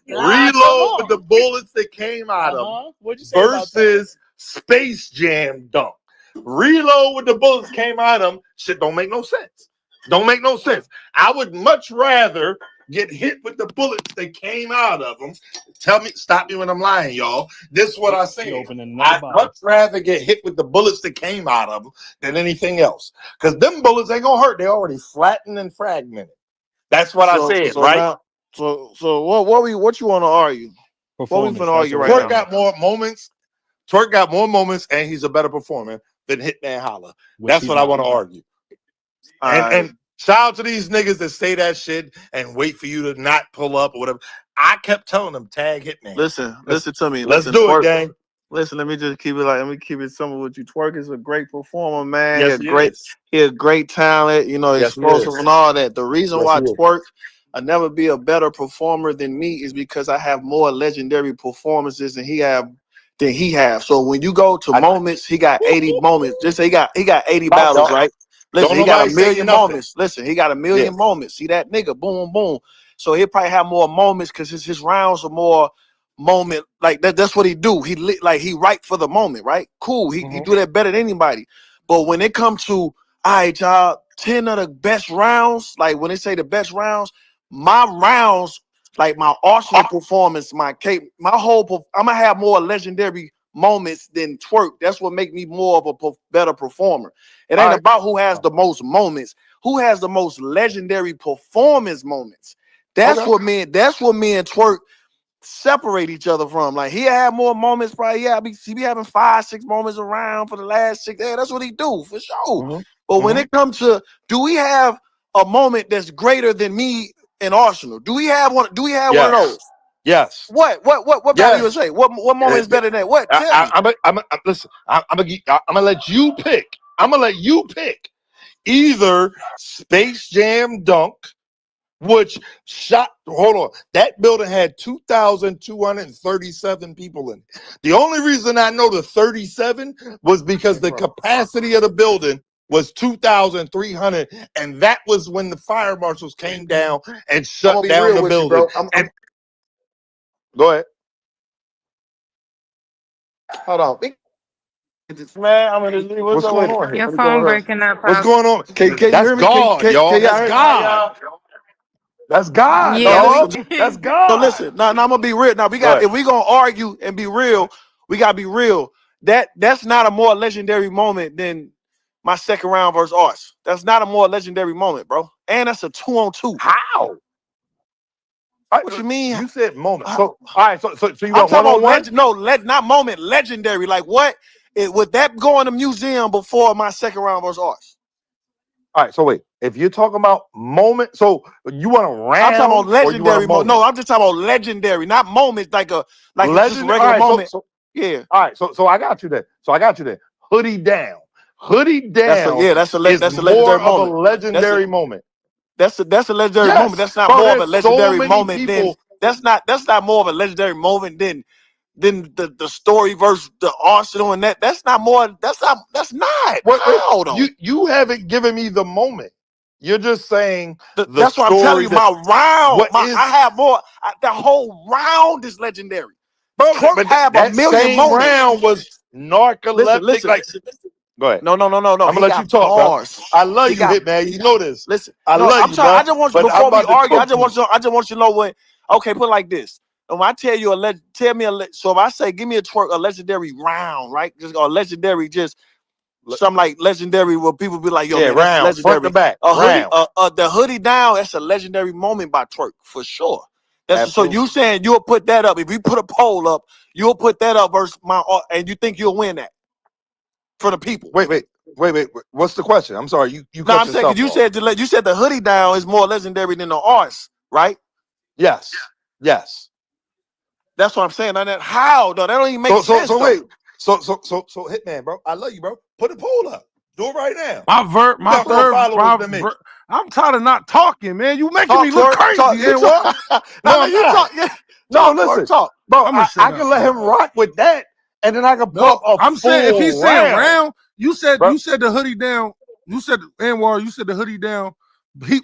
Reload with the bullets that came out of him What'd you say versus Space Jam Dunk. Reload with the bullets came out of him. Shit don't make no sense. Don't make no sense. I would much rather get hit with the bullets that came out of them. Stop me when I'm lying, y'all. This is what I say. I'd much rather get hit with the bullets that came out of them than anything else. Because them bullets ain't gonna hurt. They already flattened and fragmented. That's what I said, right? Now, so what you want to argue? What we finna argue right now? Twork got more moments. Twork got more moments, and he's a better performer than Hitman Holla. That's what I want to argue. And shout out to these niggas that say that shit and wait for you to not pull up or whatever. I kept telling them, tag Hitman. Listen to me. Let's do it, gang. Listen, let me just keep it let me keep it simple with you. Twork is a great performer, man. Yes, he a great talent, explosive and all that. The reason why Twork will never be a better performer than me is because I have more legendary performances than he have. So when you go to moments, he got 80 moments. Just say he got 80 battles, right? Listen, he got a million moments. Listen, he got a million moments. See that nigga, boom, boom. So he'll probably have more moments because his rounds are more moment. Like that's what he do. He right for the moment, right? Cool. He do that better than anybody. But when it comes to, all right, y'all, 10 of the best rounds, like when they say the best rounds, my rounds, like my Arsenal performance, I'm gonna have more legendary moments than Twork. That's what make me more of a better performer. It ain't about who has the most moments, who has the most legendary performance moments. That's what me and Twork separate each other from. Like he had more moments, probably. He be having 5-6 moments around for the last 6. Yeah, that's what he do for sure. But when it comes to, do we have a moment that's greater than me in Arsenal? Do we have one? Do we have one of those? Yes. What battle you say? What moment is better than what? Listen. I'm gonna let you pick. I'm gonna let you pick either Space Jam Dunk, which hold on, that building had 2,237 people in it. The only reason I know the 37 was because the capacity of the building was 2,300, and that was when the fire marshals came down and shut down the building. Go ahead. Hold on. Man, I'm gonna leave. What's going on here? Your phone breaking up. What's going on? That's God, y'all. That's God. That's God, dog. That's God. So listen, now I'm gonna be real. Now if we gonna argue and be real, we gotta be real. That's not a more legendary moment than my second round versus Ars. That's not a more legendary moment, bro. And that's a 2-on-2. How? What you mean? You said moment. So all right. So you I'm want talking one-on-one? about not moment, legendary. Like what? Would that go in the museum before my second round versus Ars? All right. So wait. If you're talking about moment, so you want a round? I'm talking about legendary moment. No, I'm just talking about legendary, not moments like just a regular moment. Yeah. All right. So I got you there. Hoodie down. That's a legendary moment. A legendary moment. That's a legendary moment. That's not more of a legendary moment than that's not more of a legendary moment than the story versus the Arsenal and that's not. How though? You haven't given me the moment. You're just saying that's what I'm telling you. My round, I have more. The whole round is legendary. Bro, but have that a million same moments. Round was narcoleptic. Listen. Go ahead. No. I'm gonna let you talk, bro. I love you, Hitman. You know this. Listen, I love you, bro. I just want you before we argue. I just want you to know what. Okay, put it like this. When I tell you so if I say give me a legendary round, right? Just a legendary, just something like legendary where people be like, yo, man, round, that's legendary. Front to back. The hoodie down, that's a legendary moment by Twork for sure. So you saying you'll put that up? If you put a poll up, you'll put that up versus and you think you'll win that for the people? Wait. What's the question? I'm sorry. You. No, I'm saying because you said the hoodie down is more legendary than the arts, right? Yes. That's what I'm saying. How though? That don't even make sense. So wait. So Hitman, bro. I love you, bro. Put a poll up. Do it right now. I'm tired of not talking, man. You making me look crazy. No, listen, bro. I can let him rock with that, and then I can put I'm saying if he's saying round, you said the hoodie down. You said Anwar. You said the hoodie down. He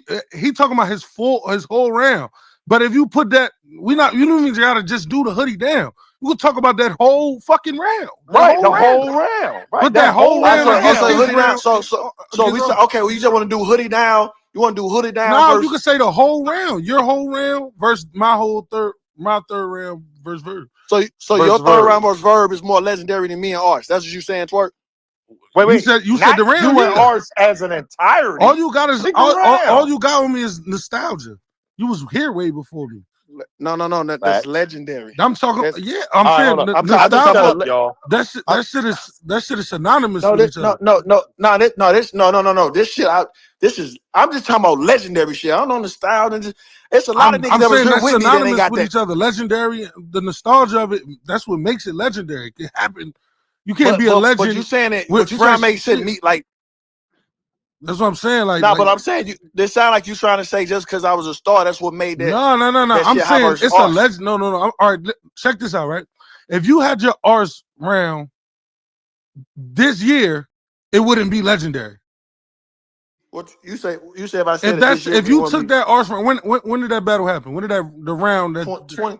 talking about his whole round. But if you put that, you don't even gotta just do the hoodie down. We can talk about that whole fucking round. Right, the whole round. Right, put that whole round against this hoodie round. down. So we said, okay, well, you just want to do hoodie down. You want to do hoodie down? No, you can say the whole round. Your whole round versus my third round versus Verb. So your third round versus Verb is more legendary than me and Arch. That's what you saying, Twork? Wait. You said the round. You and Arch as an entirety. All you got is all you got on me is nostalgia. You was here way before me. No, that's legendary. I'm talking. I'm saying nostalgia. Y'all. That shit is synonymous with each other. This shit. I'm just talking about legendary shit. I don't know nostalgia. It's a lot of niggas that was here with me that ain't got with that. each other. Legendary, the nostalgia of it. That's what makes it legendary. It happened. You can't be a legend. But you saying it? What you trying to make shit meet like? That's what I'm saying. But I'm saying this sound like you trying to say just because I was a star, that's what made that. No. I'm saying it's a legend. No. All right, check this out. Right, if you had your arse round this year, it wouldn't be legendary. What you say? You say if I said if you took that arse round, when did that battle happen? When did the round that 20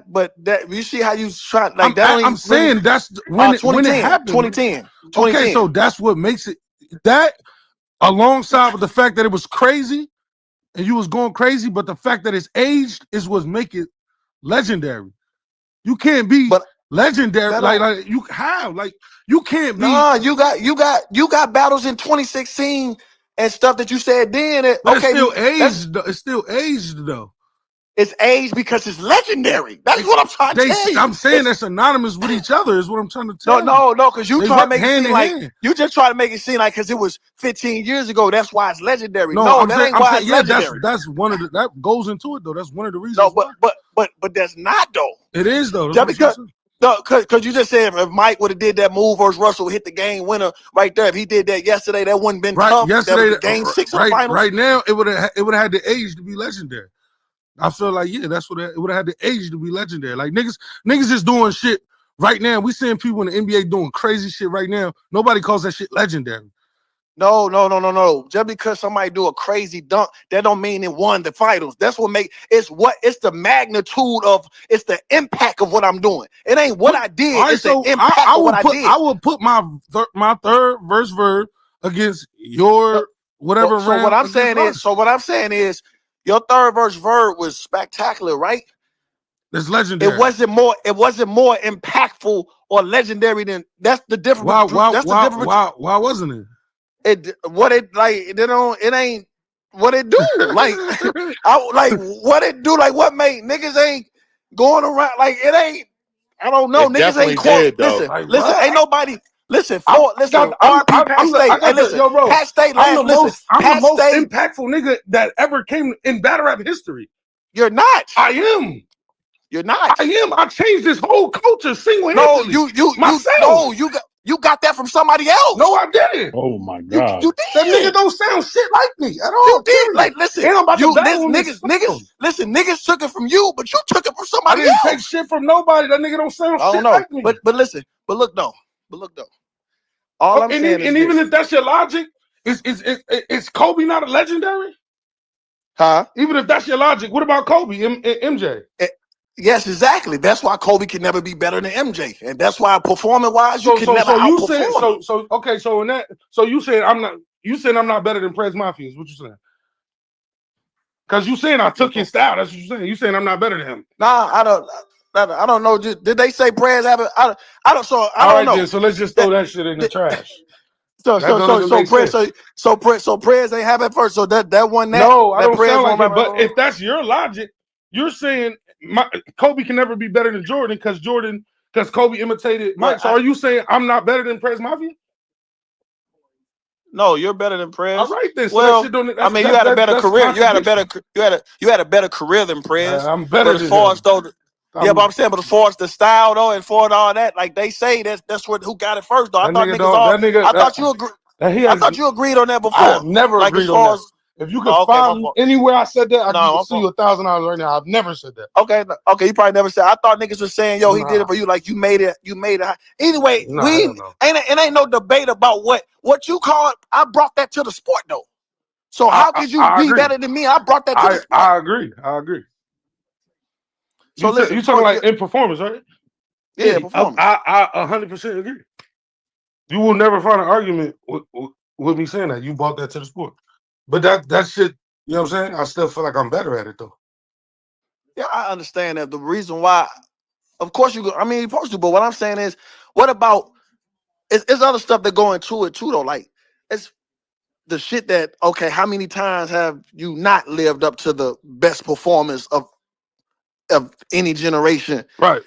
but you see how you try like that? I'm saying that's when it happened. 2010. Okay, so that's what makes it that. Alongside with the fact that it was crazy and you was going crazy, but the fact that it's aged is what make it legendary. You can't be legendary like you have you can't be. No, you got battles in 2016 and stuff that you said then. But okay, it's still aged though. It's aged because it's legendary. That's what I'm trying to tell you. I'm saying that's synonymous with each other is what I'm trying to tell you. No, because you try to make it seem like you just try to make it seem like because it was 15 years ago, that's why it's legendary. No, that ain't why it's legendary. That's one of that goes into it though. That's one of the reasons. No, but that's not though. It is though. Because you just said if Mike would have did that move versus Russell, hit the game winner right there. If he did that yesterday, that wouldn't been tough. Yesterday, that game 6 of the finals. Right now, it would have had the age to be legendary. I feel like that's what it would have had the age to be legendary. Like niggas just doing shit right now. We seeing people in the NBA doing crazy shit right now. Nobody calls that shit legendary. No. Just because somebody do a crazy dunk, that don't mean it won the finals. That's what it's the magnitude of it's the impact of what I'm doing. It ain't what I did. It's the impact of what I did. I would put my third verse Verb against your whatever. So what I'm saying is. Your third verse Verb was spectacular, right? It's legendary. It wasn't more impactful or legendary than that's the difference. Why wasn't it? It ain't what it do. What it do, like what made niggas ain't going around like it ain't. I don't know. Niggas ain't quote. Listen, ain't nobody. Listen, Pat State. I'm the most impactful nigga that ever came in battle rap history. You're not. I am. You're not. I am. I changed this whole culture single-handedly. No, you got that from somebody else. No, I didn't. Oh my god. You did. That nigga don't sound shit like me at all. You did. Like, listen, niggas took it from you, but you took it from somebody else. I didn't take shit from nobody. That nigga don't sound shit like me. But listen, look though. All I'm saying is even if that's your logic, is Kobe not a legendary? Huh? Even if that's your logic, what about Kobe, MJ? Yes, exactly. That's why Kobe can never be better than MJ, and that's why performing-wise, you can never outperform. So you said I'm not. You saying I'm not better than Prez Mafia? Is what you saying? Because you saying I took his style. That's what you saying. You saying I'm not better than him? Nah, I don't know. Did they say Prez have it? I don't know. Then, so let's just throw that shit in the trash. So Prez ain't have it first. So that one. No, I don't sound like that. But if that's your logic, you're saying Kobe can never be better than Jordan because Kobe imitated Mike. So are you saying I'm not better than Prez Mafia? No, you're better than Prez. All right then. So well, you had a better career. You had a better career than Prez. I'm better than him. But I'm saying, but as far as the style though, and for all that, like they say, that's who got it first though. I thought you agreed on that before. I never agreed on that. If you can find me anywhere I said that, I can see you $1,000 right now. I've never said that. Okay, you probably never said. I thought niggas was saying, "Yo, he did it for you." Like you made it. Anyway, it ain't no debate about what you call it. I brought that to the sport though. So how could you be better than me? I brought that to the sport. I agree. So you talking like in performance, right? Yeah, performance. I 100% agree. You will never find an argument with me saying that you brought that to the sport. But that shit, you know what I'm saying? I still feel like I'm better at it though. Yeah, I understand that. The reason why, of course, you're supposed to. But what I'm saying is, what about? It's other stuff that go into it too, though. Like it's the shit that how many times have you not lived up to the best performance of any generation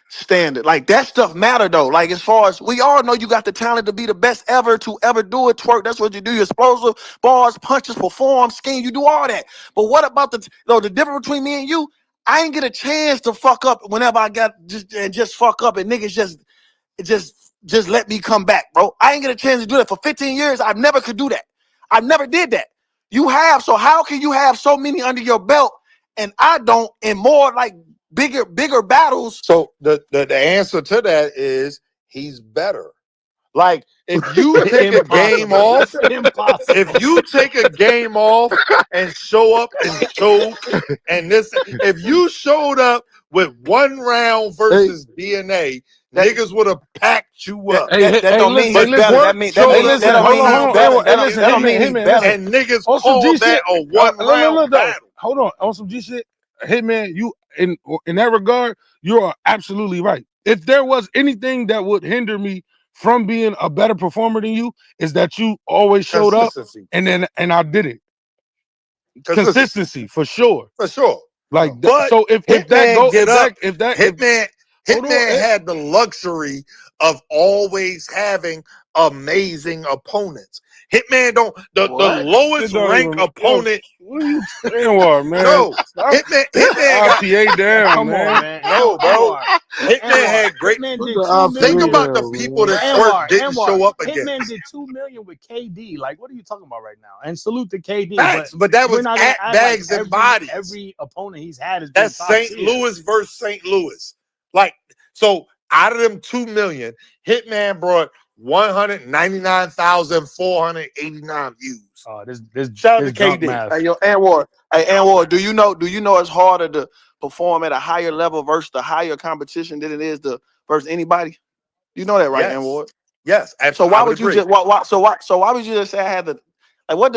standard? Like that stuff matter though. Like as far as we all know, you got the talent to be the best ever to ever do it. Twerk, that's what you do. You're explosive, bars, punches, perform, scheme. You do all that. But what about the difference between me and you? I ain't get a chance to fuck up whenever I got just fuck up and niggas just let me come back, bro. I ain't get a chance to do that for 15 years. I never could do that. I never did that. You have, so how can you have so many under your belt and I don't, and more like bigger battles? So the answer to that is he's better. Like if you take a game off, if you take a game off and show up and choke, and if you showed up with 1 round versus DNA, niggas would have packed you up. That don't mean he's better. That don't mean he's better. That don't mean he's better. And niggas call that a 1 round battle. Hold on, on some G shit, Hitman. You in that regard, you are absolutely right. If there was anything that would hinder me from being a better performer than you, is that you always showed up and I did it. Consistency for sure. Like but so if Hitman had the luxury of always having amazing opponents. Hitman the lowest ranked opponent. What are you saying, man? No, Hitman got RPA down. Come on, man. No, bro. Hitman had great. Think about the people that Twork didn't show up against. Hitman did 2 million with KD. Like, what are you talking about right now? And salute to KD. But that was at bags and bodies. Every opponent he's had is that's St. Louis versus St. Louis. Like, so out of them 2 million, Hitman brought 199,489 views. Oh, this shout out to KD. Hey, yo, Anwar, do you know it's harder to perform at a higher level versus the higher competition than it is versus anybody? You know that, right, Anwar? Yes, absolutely. So why would you just why would you just say I had to like why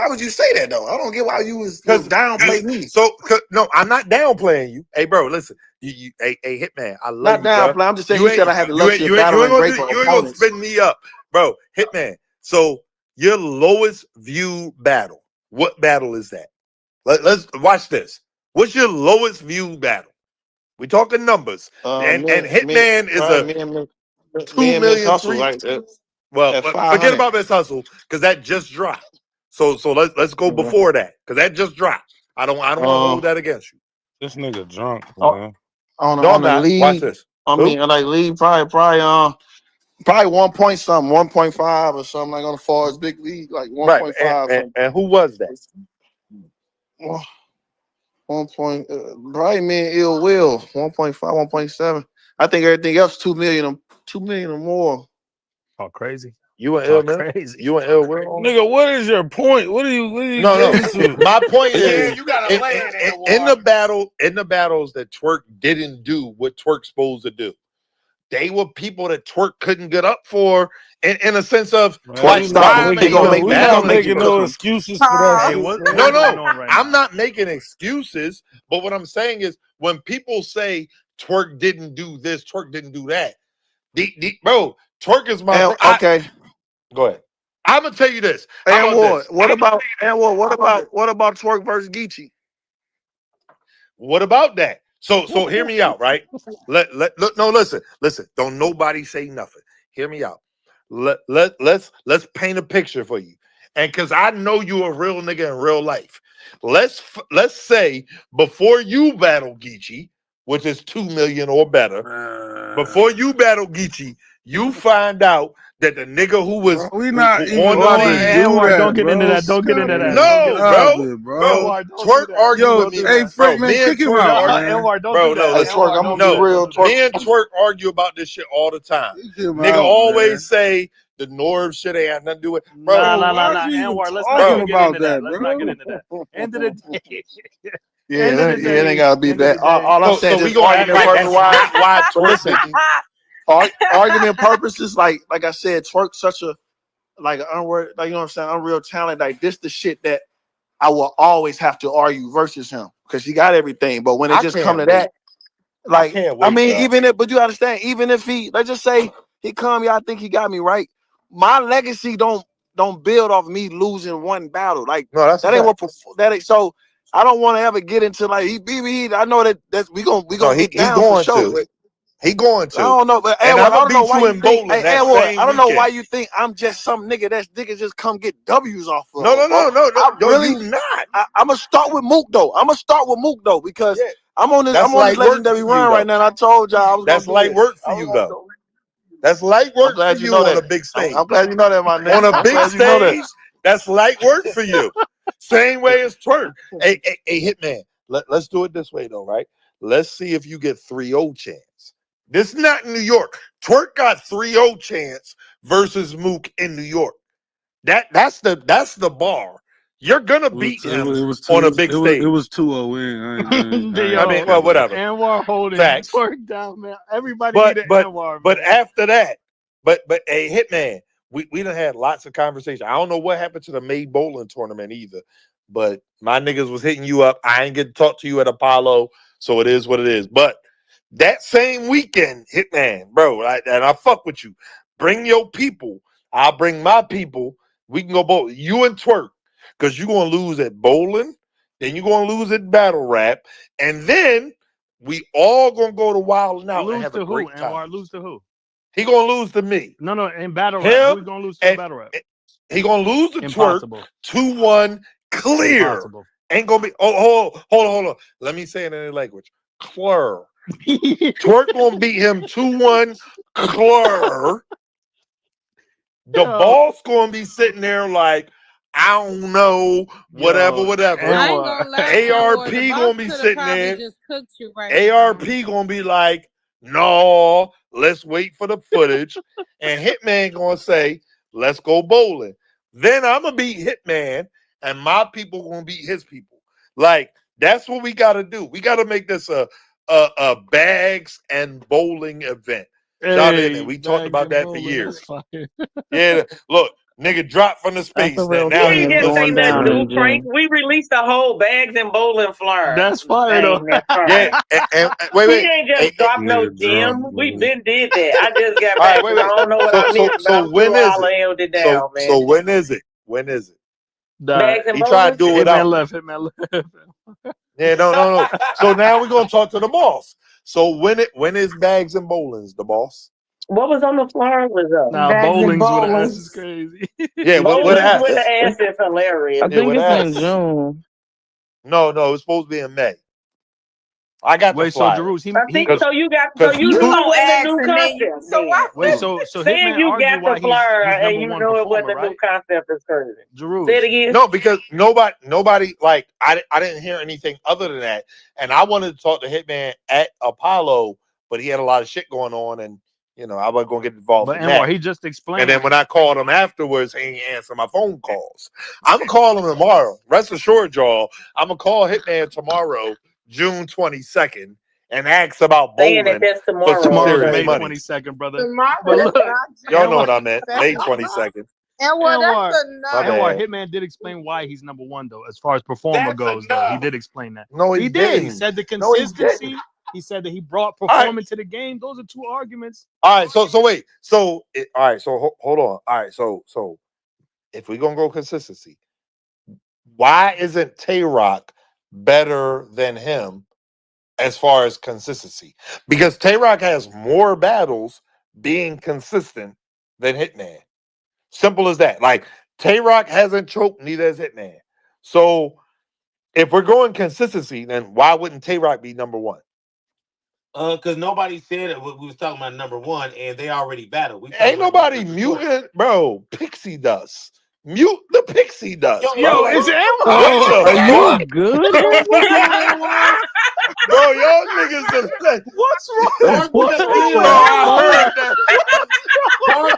would you say that though? I don't get why you was downplaying me. So no, I'm not downplaying you. Hey, bro, listen. Hey, Hitman, I love you, downplaying. I'm just saying you said I had the luxury of battling great opponents. You ain't gonna spin me up, bro. Hitman. So your lowest view battle. What battle is that? Let's watch this. What's your lowest view battle? We talking numbers. And Hitman is a 2 million hustle, right? Well, forget about this hustle because that just dropped. So let's go before that because that just dropped. I don't want to hold that against you. This nigga drunk, man. On the league, watch this. Like league probably 1 point something, 1.5 or something like on the far as big league, like 1.5. Right. And who was that? 1 point, probably me and Ill Will, 1.5, 1.7. I think everything else 2 million or more. Oh, crazy. You and Ill Will? You and Ill Will? Nigga, what is your point? What are you No. My point is you gotta land in the battles that Twork didn't do what Twork's supposed to do. They were people that Twork couldn't get up for in a sense of we're not making no excuses for that. No, I'm not making excuses, but what I'm saying is when people say Twork didn't do this, Twork didn't do that. Bro, Twork is my okay. Go ahead. I'm gonna tell you this. What about Twork versus Geechee? What about that? So hear me out, right? Listen. Don't nobody say nothing. Hear me out. Let's paint a picture for you. And because I know you a real nigga in real life. Let's say before you battle Geechee, which is 2 million or better, before you battle Geechee, you find out that the nigga who was on the league. Don't get into that. Don't get into that. No, bro. Twork argue with me. Hey, Frank, man, kick him out, man. Bro, no, Twork, I'm gonna be real. Me and Twork argue about this shit all the time. Nigga always say the Norv shit ain't had nothing to do with bro. Nah. Why are you even Anwar, let's talking not get about into that. that, Let's bro? not get into that. End of the day. Yeah, End of the it ain't day. gotta be End of that. the day. All I'm saying So we is gonna act argument like purpose. that's not why Twerk Listen, didn't. argument purposes, like I said, Twerk such a like an unreal, like you know what I'm saying, unreal talent. Like this, the shit that I will always have to argue versus him because he got everything. But when it I just can't come to wait. that, like can't I wait, mean, dog. even if, but you understand, even if he, let's just say he come, yeah, I think he got me right. My legacy don't build off me losing one battle. Like No, that's that ain't what that ain't. So I don't want to ever get into like he beat me. I know that we gonna he get down for going sure. to. He going to. I don't know, but And Anwar, I'm I gonna don't know beat why you you in think. bowling Hey, that Anwar, same I don't know why weekend. you think I'm just some nigga that's nigga just come get W's off of. No. I Yo, really, you not. I'm gonna start with Mook though. Because Yeah. I'm on this That's legendary light work for you, run right though. now. And I told y'all I was That's gonna do light this. work for you, though. That's light I'm work for glad you you know on a that. big stage. I'm glad you know that, my nigga. On a I'm big glad you know that. stage, that's light work for you. Same way as Twerk. Hey, Hitman, let's do it this way, though, right? Let's see if you get 3-0 chance. This is not in New York. Twerk got 3-0 chance versus Mook in New York. That's the bar. You're gonna beat him on a big stage. It was 2-0 win. I mean, well, whatever. Anwar holding Facts. Twerk down, man. Everybody need an Anwar, but man. after that, but hey, Hitman, we done had lots of conversation. I don't know what happened to the May bowling tournament either, but my niggas was hitting you up. I ain't get to talk to you at Apollo, so it is what it is. But that same weekend, Hitman, bro, and I fuck with you. Bring your people. I'll bring my people. We can go both. You and Twerk, because you're gonna lose at bowling, then you're gonna lose at battle rap, and then we all gonna go to Wild and Out and Lose have to a who? great time. Anwar, lose to who? He gonna lose to me. No, in battle rap. Who Him we gonna lose to in and battle rap? he gonna lose to Twerk Impossible. 2-1 clear. Impossible. Ain't gonna be. Oh, hold on. Let me say it in any language. Clear. Twerk gonna beat him 2-1 clear. The boss gonna be sitting there like, I don't know, whatever. I ain't gonna lie, ARP the boss gonna be coulda sitting probably there. just cooked you right ARP now. gonna be like, no, let's wait for the footage. And Hitman gonna say, let's go bowling. Then I'm gonna beat Hitman, and my people gonna beat his people. Like, that's what we gotta do. We gotta make this a bags and bowling event. Shout in there. We talked about that for years. Yeah, look, nigga dropped from the space. That's a real Now thing he that's listen going to down Twerk. in the Frank, gym. we released the whole bags and bowling flyer. That's fire though. Yeah, and wait. We ain't just dropped no gym. We been did that. I just got back. All right, wait. I don't know what I missed, but I'm When sure is I'll it? held it down, man. So when is it? When is it? Bags and He tried to bowling? do it out. Hitman left. Yeah, no. So now we're gonna talk to the boss. So when is bags and bowlings, the boss? What was on the flyer was Nah, Bags and bowlings with an S bowlings. is crazy. Yeah, what bowlings with happened? an S is hilarious. I think what it's in happened? June. No, it's supposed to be in May. I got the Wait, so flyer. Jeruz, I think so. You because you You knew it gonna wasn't a ask new and then you concept. so why wait, wouldn't so Saying Hitman you argued got why the flyer he's and number you one know it performer, wasn't a new right? concept is crazy. Jeruz. Say it again. No, because nobody like I didn't hear anything other than that, and I wanted to talk to Hitman at Apollo, but he had a lot of shit going on, and I wasn't gonna get involved But in Anwar, that. he just explained. And then when I called him afterwards, he ain't answer my phone calls. I'm gonna call him tomorrow. Rest assured, y'all, I'm gonna call Hitman tomorrow, June 22nd, and ask about Saying that bowling that's for some tomorrow. tomorrow's serious May money. 22nd, brother. tomorrow But is look, not Y'all know Anwar, what I meant. May 22nd. and well Anwar, that's My enough. bad. Hitman did explain why he's number one though, as far as performer goes. Though he did explain that. No, he He didn't. said the No, he consistency. didn't. He said that he brought All right. performance to the game. Those are two arguments. All right, so wait. All right, so hold on. All right, so if we're gonna go consistency, why isn't Tay-Rock better than him as far as consistency? Because Tay-Rock has more battles being consistent than Hitman. Simple as that. Like Tay-Rock hasn't choked, neither has Hitman. So if we're going consistency, then why wouldn't Tay-Rock be number one? Because nobody said it. We was talking about number one, and they already battled. Ain't nobody muting, bro. Pixie dust. Mute the pixie dust. Yo, it's Anwar. What the Are fuck? you good, Anwar? Bro, y'all niggas are like, What's wrong? What the bro, I heard that.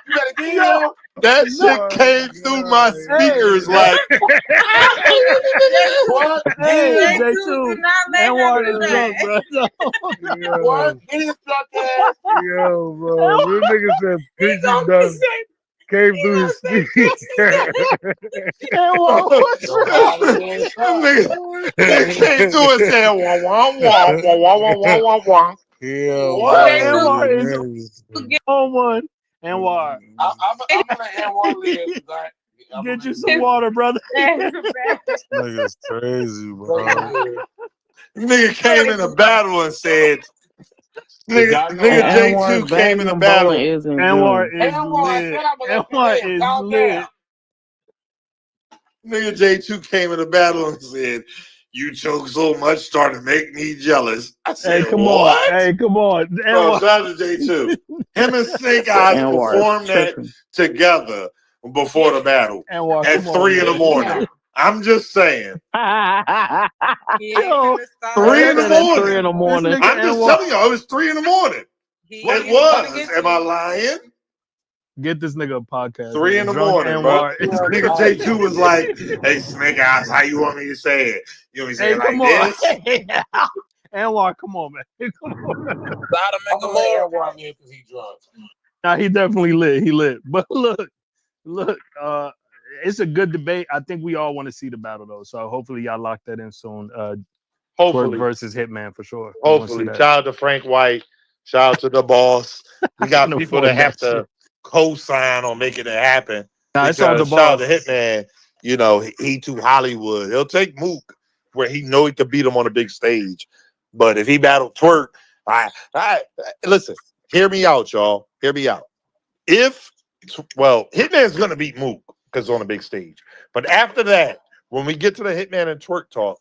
You got a video? That shit came through my speakers like. What? Hey, J2 J2. did not let him Anwar do is that. drunk, bro. What? Get his drunk ass. Yo, bro, this nigga said He pixie gonna dust say, came he through gonna his say speaker. Anwar, what's wrong? Nigga came through and said, wah, wah, wah, wah, wah, wah, wah, wah, wah. Yeah, What? Anwar is man. on one. Anwar, I'm gonna let Anwar live. get you some water, brother. Nigga's crazy, bro. Nigga came in a battle and said, nigga Anwar's J2 came in a Bang and battle. Bowling is in Anwar June. is Anwar, I lit. said I'm gonna let you Anwar live. is Calm lit. down. Nigga J2 came in a battle and said, you choke so much, started to make me jealous. I said, Hey, come what? on. Hey, come on. Bro, Anwar. shout out to J2. Him and Snake Eyes Anwar performed that tripping. together before the battle Anwar, at come 3 on, in the morning. I'm just saying. Yo, 3 in the Said at 3 morning. in the morning. This nigga I'm just Anwar. telling y'all, it was 3 in the morning. It was. Am I lying? Get this nigga a podcast. 3 in the Drunk morning, bro. Anwar. Nigga J2 was like, hey, Snake Eyes, how you want me to say it? You want me to say Hey, it like come on. this? Anwar, come on, man. Come on. I'm gonna let Anwar live because he drunk. Nah, he definitely lit. He lit. But look, it's a good debate. I think we all want to see the battle though. So hopefully y'all lock that in soon. Twerk Hopefully. versus Hitman for sure. We wanna see Hopefully. that. Shout out to Frank White. Shout out to the boss. We got No people fuck that have that to co-sign on making it happen. Nah, it's all the Because shout out boss. to Hitman, you know, he too Hollywood. He'll take Mook where he know he could beat him on a big stage. But if he battled Twerk, I listen, hear me out, y'all. Hear me out. Hitman's gonna beat Mook because on a big stage. But after that, when we get to the Hitman and Twerk talk,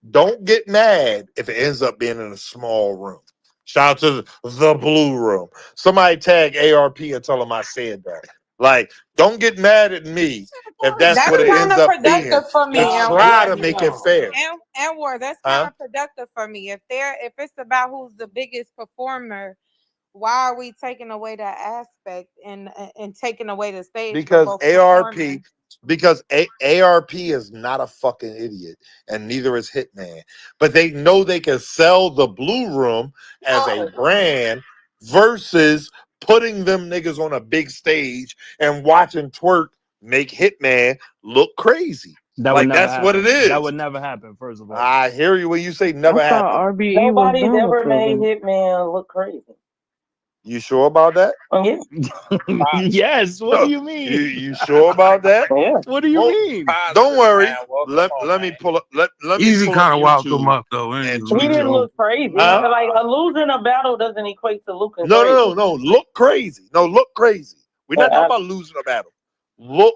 don't get mad if it ends up being in a small room. Shout out to the blue room. Somebody tag ARP and tell them I said that. Like, don't get mad at me if that's what it ends up being. For me, And try to make it fair. Anwar, that's kind of productive for me. If it's about who's the biggest performer, why are we taking away that aspect and taking away the stage? Because ARP is not a fucking idiot, and neither is Hitman. But they know they can sell the blue room as a brand versus putting them niggas on a big stage and watching Twerk make Hitman look crazy. That would never that's happen. What it is. That would never happen, first of all. I hear you when you say never I thought happened. RBE nobody's was ever made done Hitman look crazy. You sure about that? Yeah. Yes. What do you mean? You sure about that? Yeah. What do you mean? Don't worry. Let me pull up. Let me Easy pull kind of up wound them YouTube up though. and He tweet didn't you. look crazy. Huh? Like losing a battle doesn't equate to looking No, crazy. no. Look crazy. No, look crazy. We're not talking about losing a battle. Look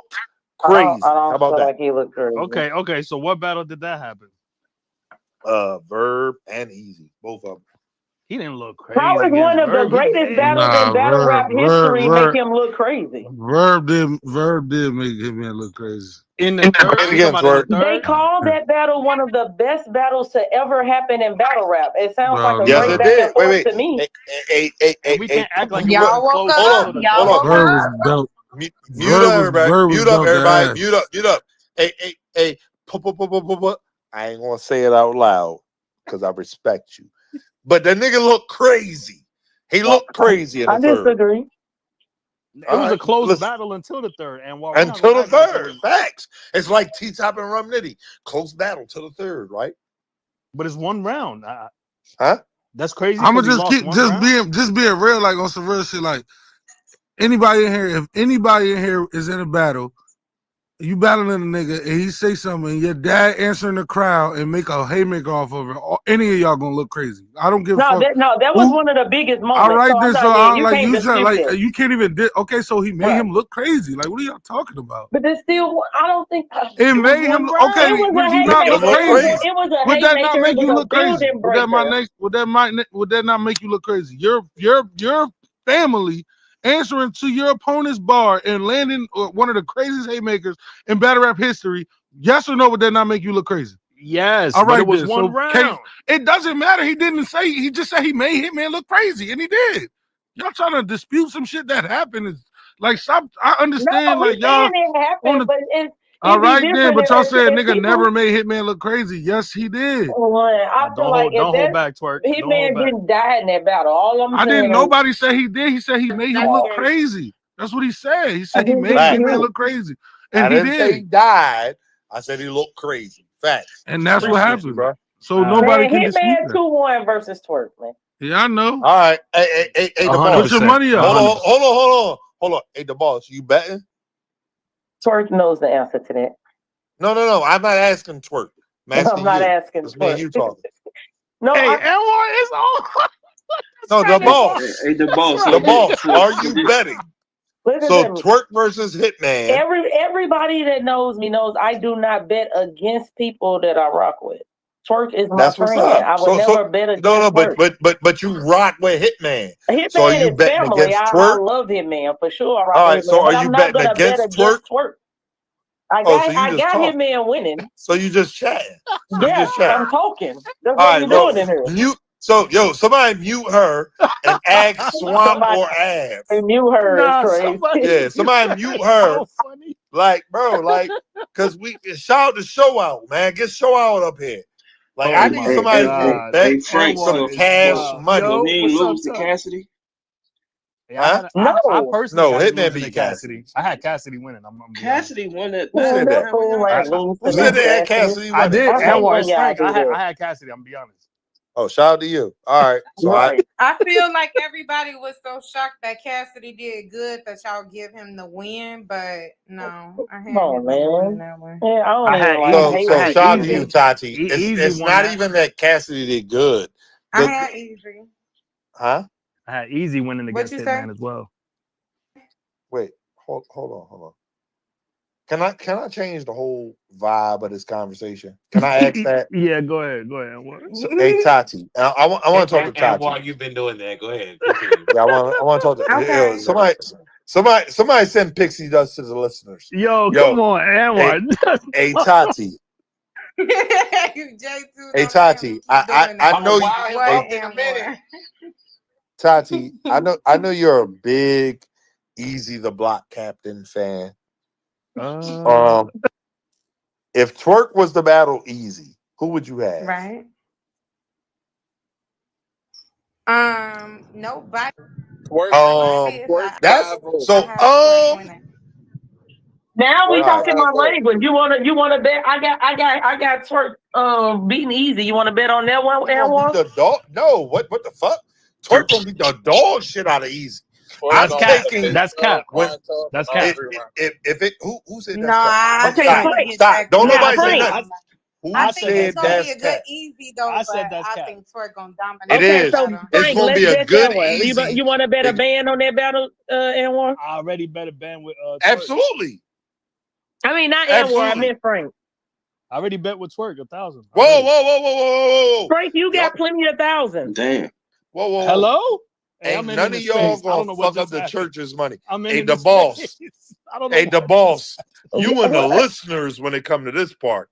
crazy. I don't How about feel that? like he looked crazy. Okay. So what battle did that happen? Verb and Easy, both of them. He didn't look crazy. How is one of the greatest battles in battle rap history make him look crazy? Verb did make Hitman look crazy. In the third, they call that battle one of the best battles to ever happen in battle rap. It sounds like a great back and forth to me. We can't act like y'all woke up. Hold on. Verb was dope. Mute up, everybody. Mute up, everybody. Mute up. Hey. I ain't gonna say it out loud because I respect you. But that nigga looked crazy. He looked crazy in the third. I disagree. It was a close battle until the third. Until the third. Facts. It's like T-Top and Rum Nitty. Close battle to the third, right? But it's one round. Huh? That's crazy. I'm gonna just being real, like on some real shit. Like anybody in here, if anybody in here is in a battle, you battling a nigga and he say something and your dad answering the crowd and make a haymaker off of it, any of y'all gonna look crazy. I don't give a fuck. That was one of the biggest moments. All right, then you you can't even okay, so he made him look crazy. Like what are y'all talking about? But there's still, I don't think it made him okay. Would you not look crazy? Would that not make you look crazy? Would that not make you look crazy? Your family answering to your opponent's bar and landing one of the craziest haymakers in battle rap history. Yes or no? Would that not make you look crazy? Yes. All right, but it was one round. It doesn't matter. He didn't say. He just said he made Hitman look crazy, and he did. Y'all trying to dispute some shit that happened is Like, stop. I understand, No, like he's y'all. saying it happened, but All it'd be right then, different but y'all if said nigga people. never made Hitman look crazy. Yes, he did. I feel like if Don't hold that back, Twerk. Don't hold Hitman back. didn't die in that battle. All I'm I didn't. saying is Nobody said he did. He said he made him look crazy. That's what he said. He said he made Hitman look crazy, and I he didn't say he did. died. I said he looked crazy. Facts. And that's what Appreciate you, happened. bro. So nobody can dispute Hitman that. 2-1 versus Twerk, man. Yeah, I know. All right. Hey, the boss. Put your money up. Hold on. Hey, the boss, you betting? Twerk knows the answer to that. No. I'm not asking Twerk. I'm not asking It's me and you talking. No, hey, Anwar is on. No, the boss. Hey, the boss. The boss. Are you betting? So Twerk versus Hitman. Everybody that knows me knows I do not bet against people that I rock with. Twerk is my That's what's friend. up. I would never bet against Twerk. but you rock with Hitman. Hitman So are you is betting family. against I Twerk? love Hitman for sure. I rock All with right. Hitman, So but are you I'm not betting gonna bet against Twerk? against Twerk. I So you just got talking. Hitman winning. So you just chatting. Yes, I'm talking. That's All what right, you're doing in here. mute. So somebody mute her and ask Swamp or Ab. Mute her is crazy. Yeah, somebody mute her. Like, bro, cause we shout the show out, man. Get show out up here. Like, I need somebody to bet Frank, some cash money. So he ain't lose to Cassidy? Yeah, I personally no, had Hitman losing to beat Cassidy. I had Cassidy winning. Cassidy won it. Who said that? Who said they had Cassidy winning? I did. Anwar, it's Frank. I had Cassidy. I'm gonna be honest. Oh, shout out to you. All right. So I feel like everybody was so shocked that Cassidy did good that y'all give him the win, but no, I had him winning that one. Yeah, I had so shout out to you, Tati. Easy It's not even that Cassidy did good. I had Easy. Huh? I had Easy winning against Hitman as well. Wait, hold on. Can I change the whole vibe of this conversation? Can I ask that? Yeah, go ahead. So, hey Tati, I want to talk to Tati. While you've been doing that, go ahead. Yeah, I want to talk to okay. Somebody send Pixie Dust to the listeners. Yo, come on, Anwar. Hey Tati. Hey Tati, I know you. Tati, I know you're a big Easy the Block Captain fan. If Twerk was the battle Easy, who would you have? Right. Nobody. That's so. Now we talking my language. You wanna bet? I got Twerk beating Easy. You wanna bet on that one, Anwar? The dog? No. What the fuck? Twerk gonna beat the dog shit out of Easy. That's cap. That's cap. That's cap. If it who said no, that's cap? Stop. Don't nobody say Frank. nothing. Who I think said it's gonna that's be a good cap? Easy though. I said that's I cap. think Twerk gonna dominate. It is. So It's Frank, gonna let's be a bet good that one. Easy. You want to bet a ban on that battle, Anwar? I already bet a ban with Twerk. Absolutely. I mean, not Anwar. I meant Frank. I already bet with Twerk 1,000. Whoa. Frank, you got plenty of thousands. Damn. Whoa. Hello? Hey, Ain't none of y'all gonna fuck up the church's money. Hey, the boss. Hey, the boss. You and the listeners when it come to this part.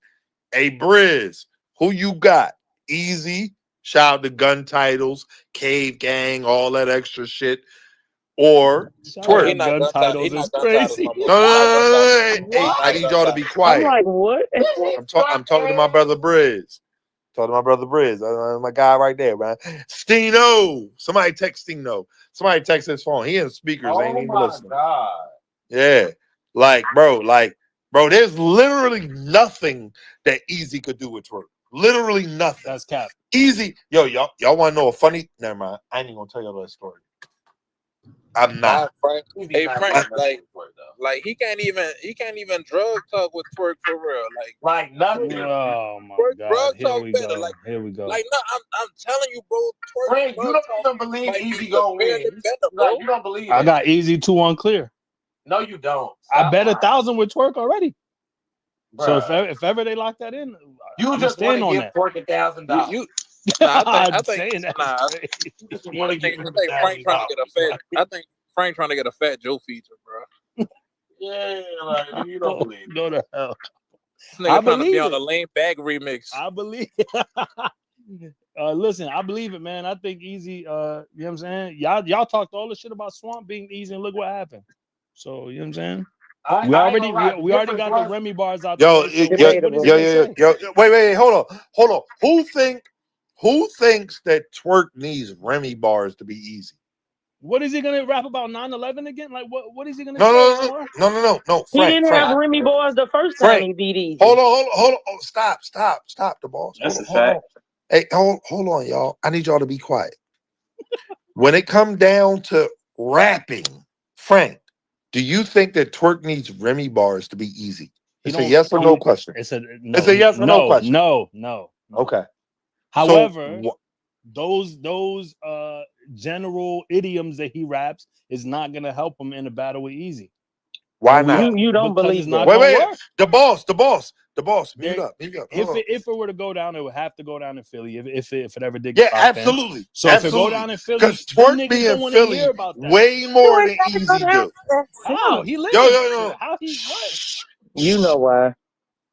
Hey, Briz, who you got? Easy. Shout out to gun titles, Cave Gang, all that extra shit. Or Twerk. Gun titles is crazy. No. Hey, I need y'all to be quiet. I'm like, what? I'm talking to my brother Briz. My guy right there, man. Stino. Somebody text Stino. Somebody text his phone. He in speakers. Ain't even listening. God. Yeah. Bro, there's literally nothing that Easy could do with Twerk. Literally nothing. That's cap. Easy. Yo, y'all want to know a funny? Never mind. I ain't even gonna tell y'all that story. I'm not. Hey Frank, like he can't even drug talk with Twerk for real. Like nothing. Oh my God. Drug Here talk we better. go. Like here we go. Like no, I'm telling you, bro. Twerk, Frank, you don't even believe Easy gonna win. You don't believe I got Easy 2-1 clear. No, you don't. I bet 1,000 with Twerk already. Bruh. So if ever they lock that in, you just want to give Twerk $1,000. I think Frank trying to get a fat. I think Frank trying to get a Fat Joe feature, bro. Yeah, like you don't believe. Go to hell. Nigga trying to be on the Lane Bag remix. I believe. Listen, I believe it, man. I think Easy. You know what I'm saying? Y'all talked all the shit about Swamp being Easy, and look what happened. So you know what I'm saying? We already got the Remy bars out Yo, there. So wait, hold on. Who thinks that Twork needs Remy bars to be easy? What is he gonna rap about 9/11 again? Like what is he gonna say? No. He Frank, didn't have Remy boys the first time he beat Easy. Hold on. Oh, stop, the boss. That's a fact. Hey, hold on, y'all. I need y'all to be quiet. When it comes down to rapping, Frank, do you think that Twork needs Remy bars to be easy? It's a yes or no question. It's a yes or no question. No. Okay. However, those general idioms that he raps is not gonna help him in a battle with Easy. Why not? You don't believe that. Wait. The boss. Mute up. If it were to go down, it would have to go down in Philly. If it ever did. Yeah, absolutely. So if it go down in Philly, because Twork be in Philly way more than Easy do. How he lives? Yo. How he what? You know why?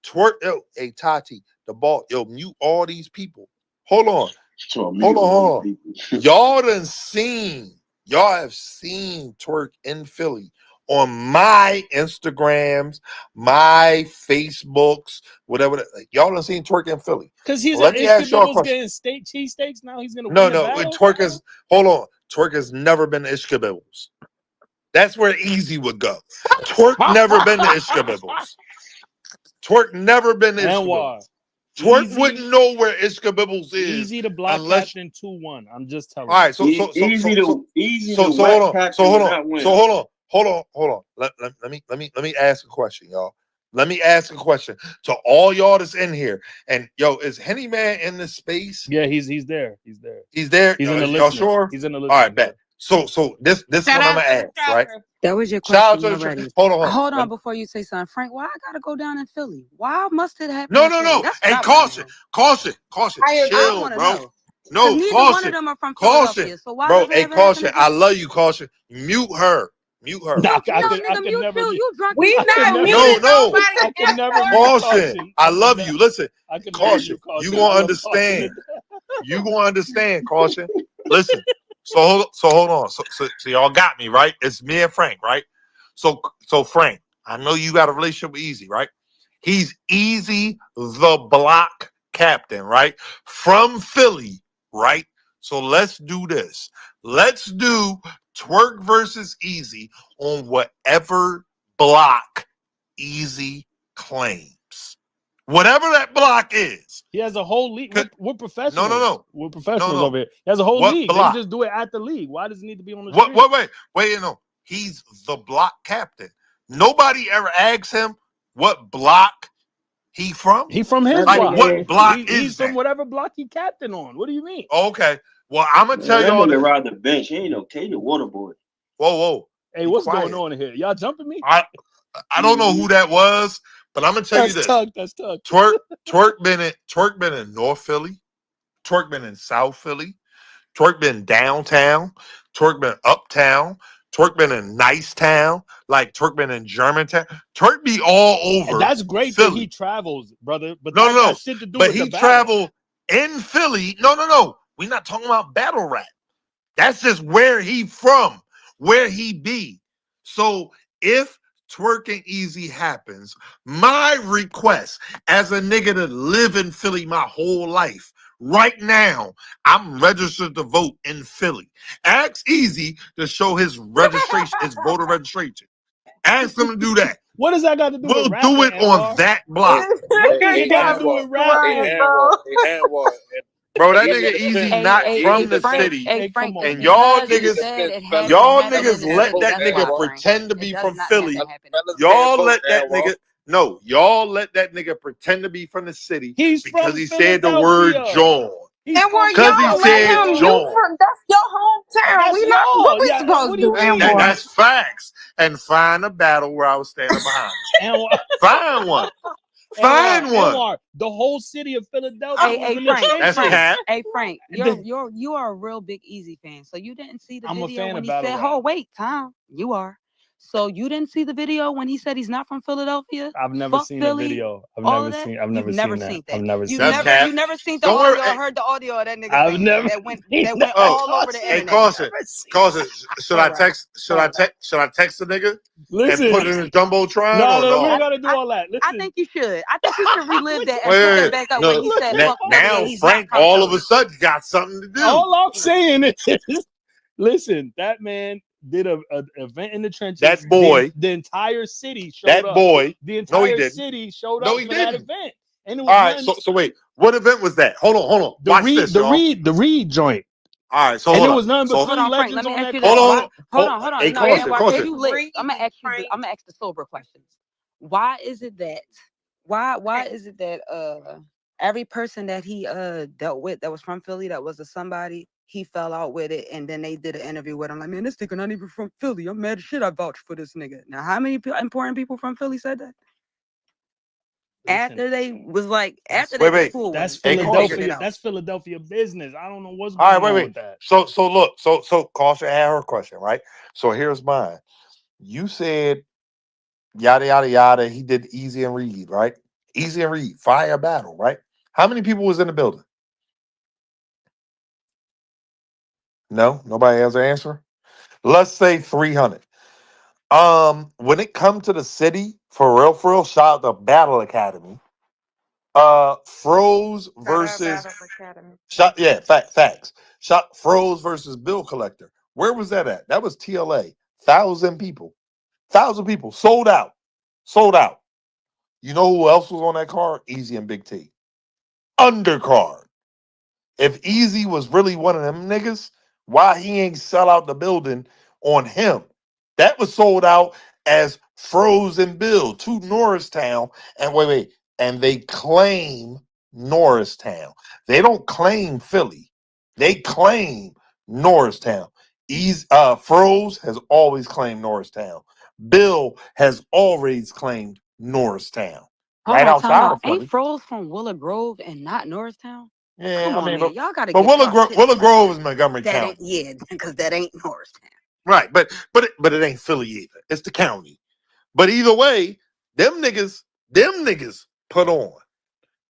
Twork. Hey Tati, the boss. Yo, mute all these people. Hold on. Hold on. Y'all have seen Twork in Philly on my Instagrams, my Facebooks, whatever. Y'all done seen Twork in Philly. Because he's getting cheesesteaks now. He's gonna win the battle? Twork has never been to Ishkabibbles. That's where Easy would go. Twork never been to Ishkabibbles. Twork never been to Ishkabibbles. Twork wouldn't know where Ishkabibbles is. Easy to block Captain 2-1. I'm just telling you. All right, so hold on. Let me ask a question, y'all. Let me ask a question to all y'all that's in here. And yo, is Henny Man in this space? Yeah, he's there. He's there. He's in the list. Y'all sure? He's in the list. All right, bet. So this what I'm gonna ask, right? That was your question already. Hold on before you say something, Frank. Why I gotta go down in Philly? Why must it happen? No. Hey, caution. Chill, bro. No, neither caution. one of them are from Philadelphia. So why bro, does it hey, have to caution. happen I love you, caution. Mute her. Nah, nigga, mute never you. You drunk. We not muting I can never caution. I love you. Listen, caution. You gonna understand. You gonna understand, caution. Listen. So hold on. So y'all got me, right? It's me and Frank, right? So Frank, I know you got a relationship with Easy, right? He's Easy the block captain, right? From Philly, right? So let's do this. Let's do Twork versus Easy on whatever block Easy claims. Whatever that block is. He has a whole league. We're professionals. No. We're professionals over here. He has a whole league. Block? They just do it at the league. Why does it need to be on the street? Wait, no. He's the block captain. Nobody ever asks him what block he from. He from his block. What block is he's from whatever block he captain on. What do you mean? Okay. Well, I'm gonna tell y'all to ride the bench. He ain't no Katie Waterboy. Whoa. Hey, what's going on here? Y'all jumping me? I don't know who that was, but I'm gonna tell you this. That's Tug. Twork been in North Philly. Twork been in South Philly. Twork been downtown. Twork been uptown. Twork been in Nice Town. Like Twork been in Germantown. Twork be all over. And that's great Philly. That he travels, brother. But no. Got shit to do but with he the battle. traveled in Philly. No. We're not talking about battle rap. That's just where he from, where he be. So if Twork and Easy happens, my request as a nigga that live in Philly my whole life, right now, I'm registered to vote in Philly. Ask Easy to show his registration, his voter registration. Ask him to do that. What does that got to do with rapping? We'll do it on that block. What does it got to do with rapping? Anwar. Bro, that nigga Easy not from the city. Frank, and y'all niggas let that That's nigga why, pretend to be from Philly. Y'all Y'all let that nigga pretend to be from the city because he said the word John. Because he said John. That's your hometown. What we supposed to do, Anwar? That's facts. And find a battle where I was standing behind him. Find one. Find one. Anwar, the whole city of Philadelphia. Hey, Frank, you are a real big Easy fan. So you didn't see the video when he said, "Oh, wait, Tom, you are." So you didn't see the video when he said he's not from Philadelphia? I've never Fuck seen Philly, a video. I've all never of that? seen. I've You've never never seen that. seen that. I've never You seen That's never that. cap. you never seen the Don't audio worry. or heard the audio of that nigga I've saying never that went seen that went that. Oh, all over the hey, internet. Caution. Never seen Caution. Should I All right. text? Should I text? Should I text the nigga and Listen, put it in jumbotron no, or no, we no? don't gotta do all that. I Listen, think you should. I think you should relive that and Wait, put wait, that wait. back up No, when he said fuck Philly now and he's not Frank from all Philly. of a sudden got something to do. all I'm saying is, listen, that man did a event in the trenches. That boy, the entire city showed that up. boy. The No, he entire didn't. city showed No, up he for that didn't. event, and it All was right. nothing. So wait, what event was that? Hold on. Watch this, y'all. The Reed joint. All right. So And hold it on. was nothing but So Hold Philly on, Frank. legends Let me on ask that you this. hold car. on. Hold on. Hey, No, Caution. Anwar, Caution. because you lit. I'm gonna ask you. Frank. I'm gonna ask the sober questions. Why is it that? Why is it that every person that he dealt with that was from Philly that was a somebody, he fell out with it, and then they did an interview with him like, man, this nigga not even from Philly. I'm mad as shit. I vouched for this nigga. Now, how many important people from Philly said that? Listen, After they was like, after Wait, they was cool that's with him, they figured it Philadelphia. out. That's Philadelphia business. I don't know what's All right. going on Wait. with that. So look. So Caution had her question, right? So here's mine. You said yada yada yada. He did Easy and Reed, right? Easy and Reed, fire battle, right? How many people was in the building? No, nobody has an answer. Let's say 300. When it comes to the city, for real, shout out to Battle Academy. Froze versus facts. Shot Froze versus Bill Collector. Where was that at? That was TLA. 1,000 people. 1,000 people. Sold out. You know who else was on that card? Easy and Big T. Undercard. If Easy was really one of them niggas, why he ain't sell out the building on him? That was sold out as Frozen Bill to Norristown. And wait. And they claim Norristown. They don't claim Philly. They claim Norristown. Froze has always claimed Norristown. Bill has always claimed Norristown. Hold Right on, time outside out. of Philly. Ain't Froze from Willow Grove and not Norristown? Yeah, Come I on, mean, man. Y'all gotta but get y'all shit Willow together. Grove is Montgomery That County. ain't, yeah, because that ain't Norristown. Right, but it ain't Philly either. It's the county. But either way, them niggas put on.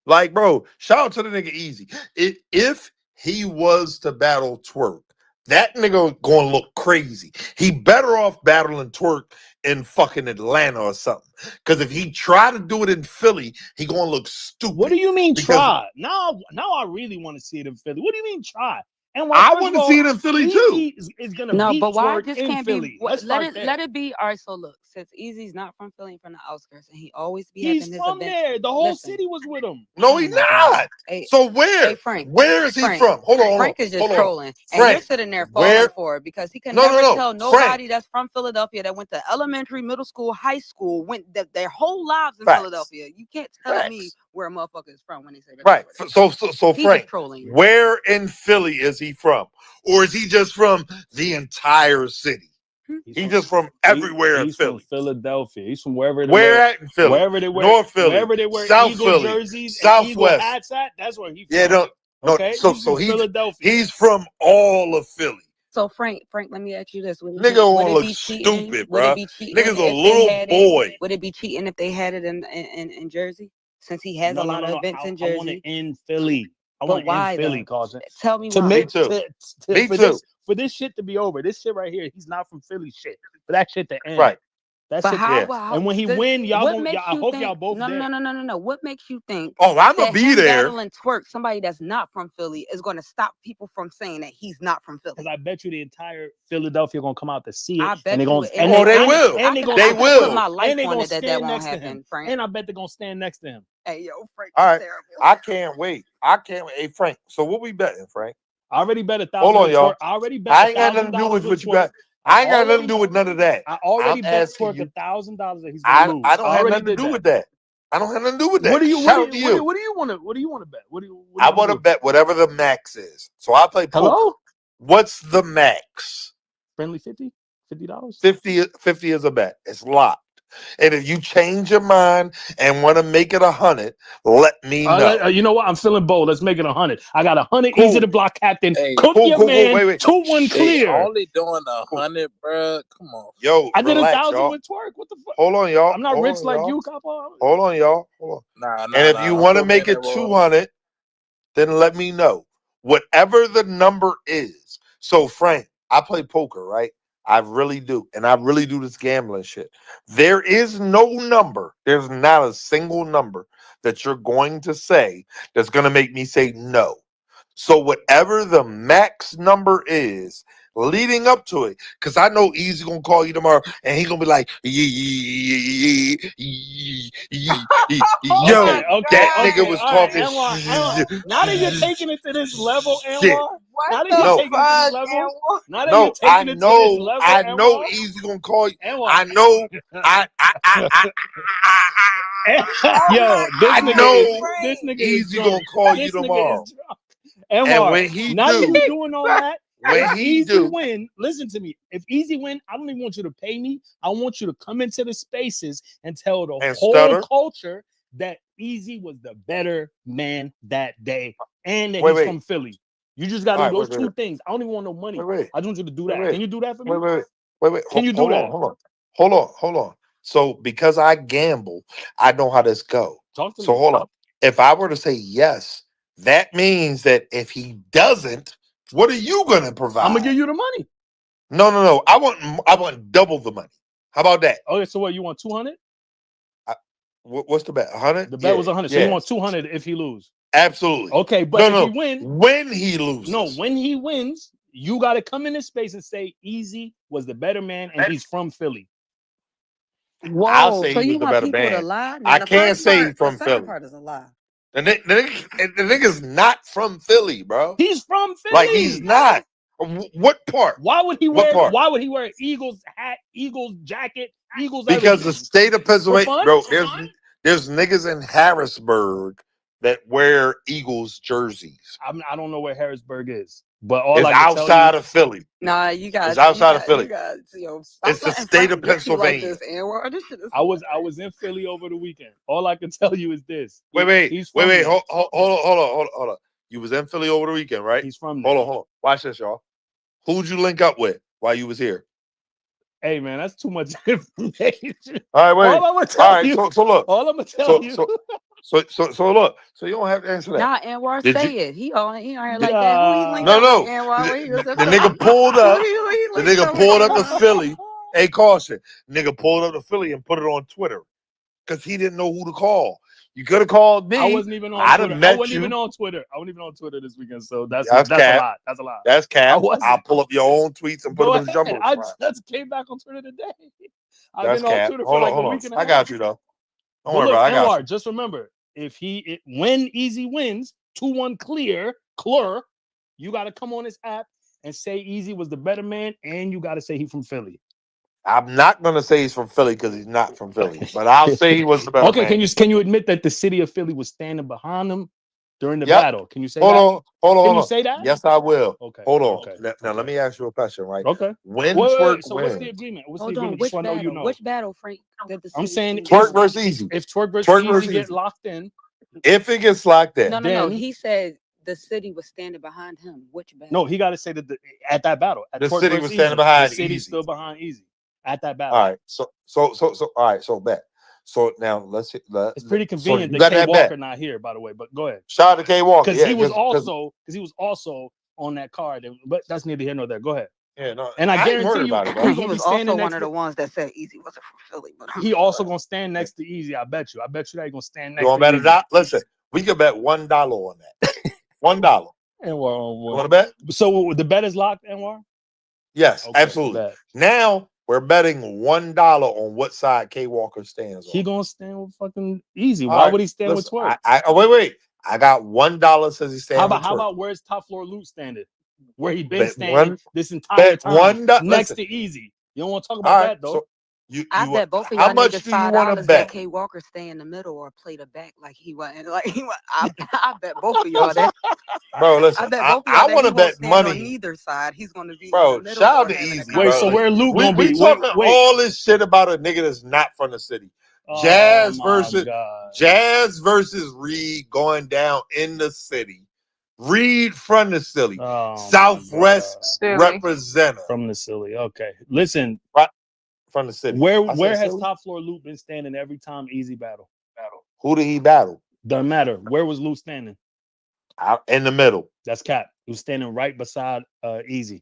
Like, bro, shout out to the nigga Easy. If he was to battle Twork, that nigga gonna look crazy. He better off battling Twork in fucking Atlanta or something. Because if he try to do it in Philly, he gonna look stupid. What do you mean Because try? Now I really want to see it in Philly. What do you mean try? And I want to see it in Philly too. Is gonna No, beat but why it Twork just in can't Philly. be? Let's Let start there. it be. All right, so look, since Easy's not from Philly, from the outskirts, and he always be He's having his from events. there. The whole Listen, city was with him. No, oh he my God. not. Hey, So where? hey, Frank. Where is he Frank, from? Hold on. Frank is just Hold on. trolling, and Frank, you're sitting there where? falling for it because he can No, never no. tell Frank. nobody that's from Philadelphia that went to elementary, middle school, high school, went their whole lives in Facts. Philadelphia. You can't tell me Facts. where a motherfucker is from when they say that. Right. So He Frank, just trolling you. where in Philly is he from? Or is he just from the entire city? He's just from everywhere in He's Philly. from Philadelphia. He's from wherever they Where wear, at in Philly? wherever they wear, North Philly, wherever they wear South Eagle Philly, jerseys and Eagle Southwest. hats at. That's where he's from. Yeah, no. Okay, So he's from Philadelphia. He's from all of Philly. So Frank, let me ask you this: Nigga wanna look stupid, bro. Would it be cheating? Nigga's a if little they had boy. Would it be cheating if they had it in Jersey? Since he has a lot of events in Jersey. I want it in Philly. I But want it why, in Philly, though? Carson. Tell me To why. make Me too. Me for too. for this shit to be over. This shit right here, he's not from Philly shit. For that shit to end. Right. That's But it. how? And when he win, y'all gonna. I hope y'all both No, there. no. What makes you think? Oh, I'm gonna that be him there. battling Twork, somebody that's not from Philly, is going to stop people from saying that he's not from Philly? Because I bet you the entire Philadelphia gonna come out to see it. I bet and they're you. gonna. They will. And they're gonna. They will. Put my life and they're on gonna it that stand won't next to happen, him. Frank. And I bet they're gonna stand next to him. Hey, yo, Frank. All right. Terrible. I can't wait. Hey, Frank. So what we betting, Frank? I already bet $1,000. Hold on, y'all. I already bet I ain't got nothing to do with what you got. I ain't got nothing to do with none of that. I already bet Twork $1,000 that he's gonna lose. I don't have nothing to do with that. I don't have nothing to do with that. What do you want to bet? I want to bet whatever the max is. So I play poker. Hello? What's the max? Friendly $50? $50? 50 is a bet. It's locked. And if you change your mind and want to make it 100, let me know. You know what? I'm feeling bold. Let's make it 100. I got 100 Cool. easy to block, Captain. Hey, Cook cool, your cool, man. Wait. 2-1 clear. Only doing 100, bro. Come on. Yo, I did relax, 1,000 y'all. with Twork. What the fuck? Hold on, y'all. I'm not rich like you, Capo. Hold on, y'all. Hold on. Nah. And if you want to make it 200, then let me know. Whatever the number is. So, Frank, I play poker, right? I really do. And I really do this gambling shit. There is no number. There's not a single number that you're going to say that's going to make me say no. So whatever the max number is leading up to it, because I know Easy going to call you tomorrow and he going to be like, yo, that nigga was talking Anwar, now that you're taking it to this level, Anwar, now that No. you're taking it to this level, now that No, you're taking it to this level, I know Anwar, Easy gonna call you. Anwar. I know. Yo, this nigga Easy is gonna call you this nigga tomorrow. is drunk. Anwar, And when he now do, that you doing all that, when if he Easy do, win, listen to me. If Easy win, I don't even want you to pay me. I want you to come into the spaces and tell the And whole stutter. culture that Easy was the better man that day and that he's from Philly. You just got to do those two things. I don't even want no money. I just want you to do that. Can you do that for me? Wait. Can you do that? Hold on. So because I gamble, I know how this go. Talk to me. So hold on. If I were to say yes, that means that if he doesn't, what are you gonna provide? I'm gonna give you the money. No. I want double the money. How about that? Okay, so what? You want 200? What's the bet? 100? The bet was 100. So you want 200 if he lose? Absolutely. Okay, but if he win, when he loses. No, when he wins, you got to come in this space and say Easy was the better man and he's from Philly. Whoa, I'll say so he you was the want better people man. to lie? Now, I can't say he's from Philly. The part is a lie. The nigga's not from Philly, bro. He's from Philly. Like he's not. What part? Why would he wear Eagles hat, Eagles jacket, Eagles Because everything? the state of Pennsylvania, bro, there's niggas in Harrisburg that wear Eagles jerseys. I don't know where Harrisburg is, but all it's I can outside tell you, of Philly. Nah, you guys. It's outside of Philly. It's the state of Pennsylvania. Like this, Anwar. This shit is I was in Philly over the weekend. All I can tell you is this. Wait. Hold on. You was in Philly over the weekend, right? He's from there. Hold on. Watch this, y'all. Who'd you link up with while you was here? Hey man, that's too much information. All right, wait. All I'm gonna tell you. So look. All I'm gonna tell you. So look. So you don't have to answer that. Nah, Anwar, say it. He on here like that. No. The nigga pulled up. The nigga pulled up to Philly. Hey, caution. Nigga pulled up to Philly and put it on Twitter because he didn't know who to call. You could have called me. I wasn't even on Twitter. I wasn't even on Twitter this weekend. So that's a lot. That's a lot. That's cap. I'll pull up your own tweets and put them in the jumbo. I just came back on Twitter today. I've been on Twitter for like a week and a half. I got you though. Don't worry about it. I got you. Just remember, when Easy wins 2-1 clear, you got to come on this app and say Easy was the better man, and you got to say he from Philly. I'm not gonna say he's from Philly because he's not from Philly, but I'll say he was the better man. Can you admit that the city of Philly was standing behind him during the battle? Can you say that? Hold on. Can you say that? Yes, I will. Okay. Hold on. Now let me ask you a question, right? Okay. When wait, Twork so wins, what's the agreement? Hold on. Which battle? Which battle, Frank? I'm saying Twork versus Easy. If Twork versus Easy get locked in. If it gets locked in. No. He said the city was standing behind him. Which battle? No, he got to say that at that battle. The city was standing behind Easy. The city stood behind Easy at that battle. All right. So all right. So bet. So now let's. It's pretty convenient that K Walker not here, by the way. But go ahead. Shout out to K Walker because he was also on that card. But that's neither here nor there. Go ahead. Yeah, no. And I guarantee you, he was also one of the ones that said Easy wasn't from Philly. But he also gonna stand next to Easy. I bet you that he gonna stand next. You want to bet $1? Listen, we could bet $1 on that. $1. Anwar, you want to bet? So the bet is locked, Anwar? Yes, absolutely. Bet. Now we're betting $1 on what side K Walker stands on. He gonna stand with fucking Easy. Why would he stand with Twork? Wait. I got $1 says he stands. How about where's Top Floor Loot standing? Where he been standing this entire time next to Easy. You don't want to talk about that though. I bet both of how y'all much niggas do you want to $5 bet? that K Walker stay in the middle or play the back like he wasn't. Like he was. I bet both of y'all that. Bro, listen, I bet both of y'all I that want he to won't bet stand on money. neither side. He's going to be in the Bro, middle shout out or to having a Easy. Wait, so conversation. where Luke gonna We be? talking Wait. all this shit about a nigga that's not from the city. Oh my God. Jazz versus Reed going down in the city. Reed from the city. Oh, Southwest representative. From the silly. Okay. Listen. Right. From the city. Where has Top Floor Luke been standing every time Easy battle? Who did he battle? Doesn't matter. Where was Luke standing? Out in the middle. That's cap. He was standing right beside Easy.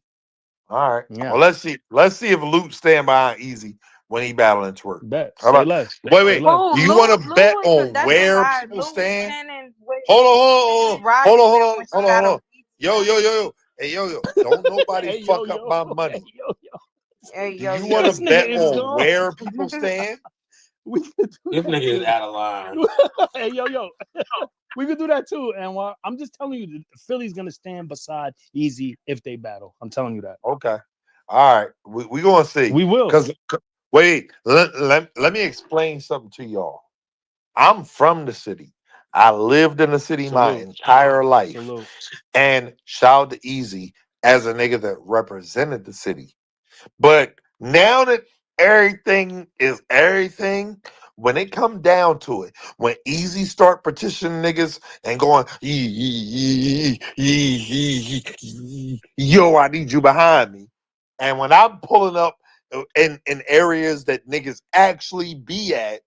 All right. Yeah. Well, let's see. Let's see if Luke stand behind Easy when he battling Twork. Bet. How about less. wait? Oh, Do you want to bet on where people stand? Hold on. Yo. Hey, yo. Don't nobody fuck up my money. Do you want to bet on where people stand? This nigga is out of line. Hey, yo. We could do that too, Anwar. I'm just telling you, Philly's gonna stand beside Easy if they battle. I'm telling you that. Okay. All right. We gonna see. We will. Because wait, let me explain something to y'all. I'm from the city. I lived in the city my entire life. And shout out to Easy as a nigga that represented the city. But now that everything is everything, when it come down to it, when Easy start petitioning niggas and going, yo, I need you behind me. And when I'm pulling up in areas that niggas actually be at,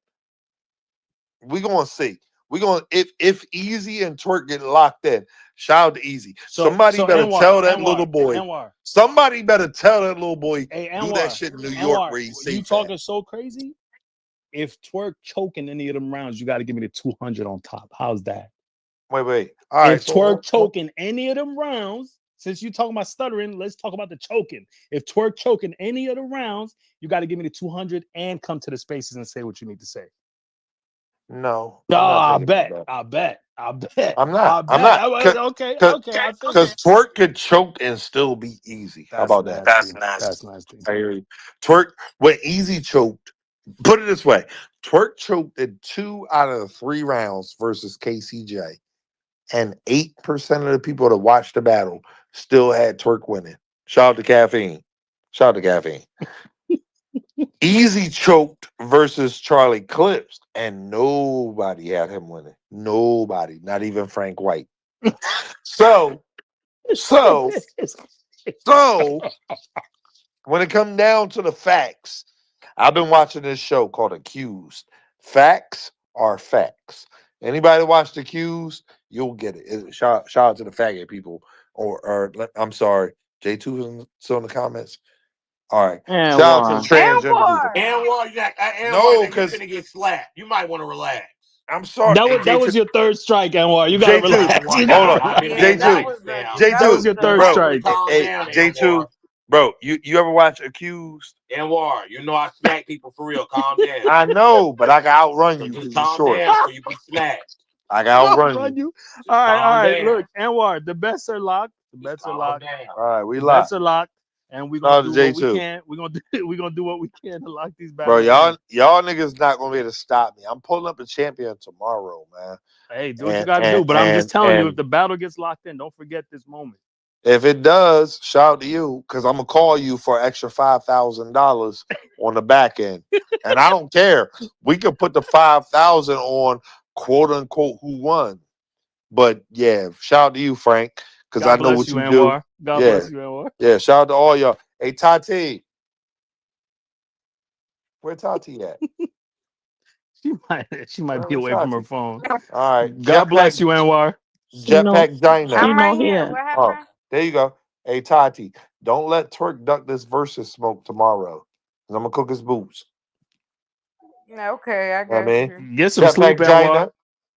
we gonna see. We gonna if Easy and Twork get locked in. Shout out to Easy. Somebody better tell that little boy. Somebody better tell that little boy. Hey, do that shit in New York where he's safe. You talking so crazy? If Twork choking any of them rounds, you got to give me the 200 on top. How's that? Wait. All right. If Twork choking any of them rounds, since you talking about stuttering, let's talk about the choking. If Twork choking any of the rounds, you got to give me the 200 and come to the spaces and say what you need to say. No. I bet. I'm not. Okay. Because Twork could choke and still be Easy. How about that? That's nasty. I hear you. Twork, when Easy choked, put it this way: Twork choked in 2 out of the 3 rounds versus KCJ, and 8% of the people that watched the battle still had Twork winning. Shout out to Caffeine. Easy choked versus Charlie Clips, and nobody had him winning. Nobody, not even Frank White. So when it comes down to the facts, I've been watching this show called Accused. Facts are facts. Anybody watch Accused, you'll get it. Shout out to the faggot people. Or I'm sorry, J2 is still in the comments. All right. Shout out to the transgender people. Anwar, because you're gonna get slapped. You might want to relax. I'm sorry. That was your third strike, Anwar. You gotta relax. Hold on. J2. That was your third strike. Hey, J2. Bro, you ever watch Accused? Anwar, you know I smack people for real. Calm down. I know, but I can outrun you. Just calm down so you be smacked. I can outrun you. All right. Look, Anwar, the bets are locked. All right, we the locked. bets are locked. And we're gonna do what we can. We're gonna do what we can to lock these battles. Bro, y'all niggas not gonna be able to stop me. I'm pulling up a champion tomorrow, man. Hey, do what you gotta do. But I'm just telling you, if the battle gets locked in, don't forget this moment. If it does, shout out to you, because I'm gonna call you for an extra $5,000 on the back end. And I don't care. We could put the 5,000 on quote unquote who won. But yeah, shout out to you, Frank. Because I know what you do. God bless you, Anwar. Yeah, shout out to all y'all. Hey, Tati. Where Tati at? She might be away from her phone. All right. God bless you, Anwar. Jetpack Dinah. I'm right here. What happened? Oh, there you go. Hey, Tati, don't let Twork duck this versus smoke tomorrow. I'm going to cook his boots. Okay, I got you. Get some sleep, Anwar.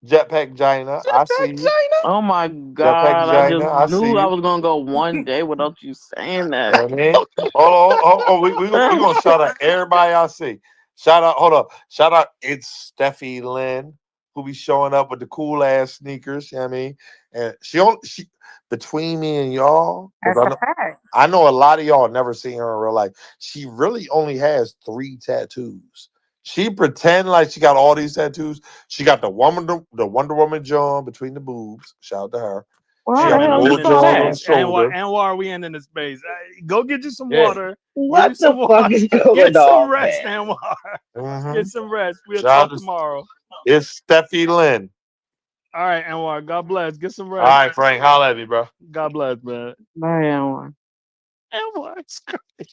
Jetpack Gina, I see you. Oh my God! I just knew I was gonna go one day without you saying that. We gonna shout out everybody I see. Shout out, hold up. Shout out, it's Steffi Lynn, who be showing up with the cool ass sneakers. You know what I mean? And she between me and y'all, That's a fact. I know a lot of y'all never seen her in real life. She really only has 3 tattoos. She pretend like she got all these tattoos. She got the Wonder Woman John between the boobs. Shout out to her. Well, She how got the the hell you Bull saw John on the that? shoulder. Anwar, we ending the space. Go get you some Yeah. water. What Get you some the fuck water. is going Get some on, rest, man? Anwar. Mhm. Get some rest. We'll Shout talk out to- tomorrow. It's Steffi Lynn. All right, Anwar. God bless. Get some All rest. right, Frank. Holla at me, bro. God bless, man. Bye, Anwar. Anwar's crazy.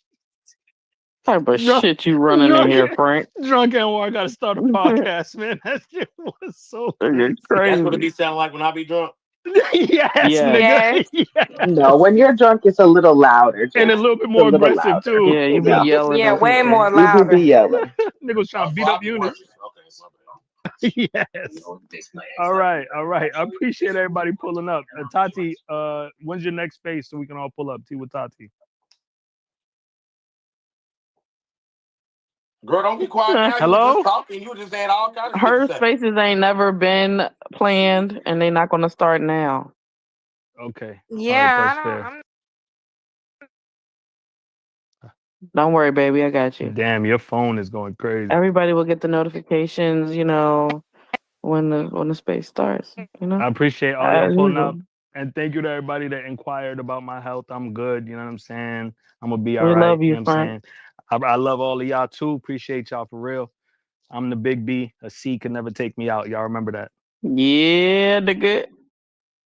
Type of Drunk- shit you running in drunk- here, Frank? Drunk Anwar got to start a podcast, man. That shit was so crazy. That's what it be sounding like when I be drunk. Yes, Yeah. nigga. Yes. No, when you're drunk, it's a little louder, And a Jersey. little bit It's more little aggressive, louder. too. Yeah, you be yelling. Yeah, on way people. more You do louder. be yelling. Nigga was trying to beat up Eunice. Yes. All right. I appreciate everybody pulling up. Tati, when's your next space so we can all pull up? Tea with Tati. Girl, don't be quiet now. Hello? You were just talking. You were just saying all kinds of Her shit to say. spaces ain't never been planned, and they're not going to start now. Okay. Yeah, All right, that's fair. Don't worry, baby. I got you. Damn, your phone is going crazy. Everybody will get the notifications, when the space starts. I appreciate all y'all As pulling usual. up. And thank you to everybody that inquired about my health. I'm good. You know what I'm saying? I'm going to be all We right. love you, know what I'm Frank. saying? I love all of y'all too. Appreciate y'all for real. I'm the big B. A C could never take me out. Y'all remember that. Yeah, nigga.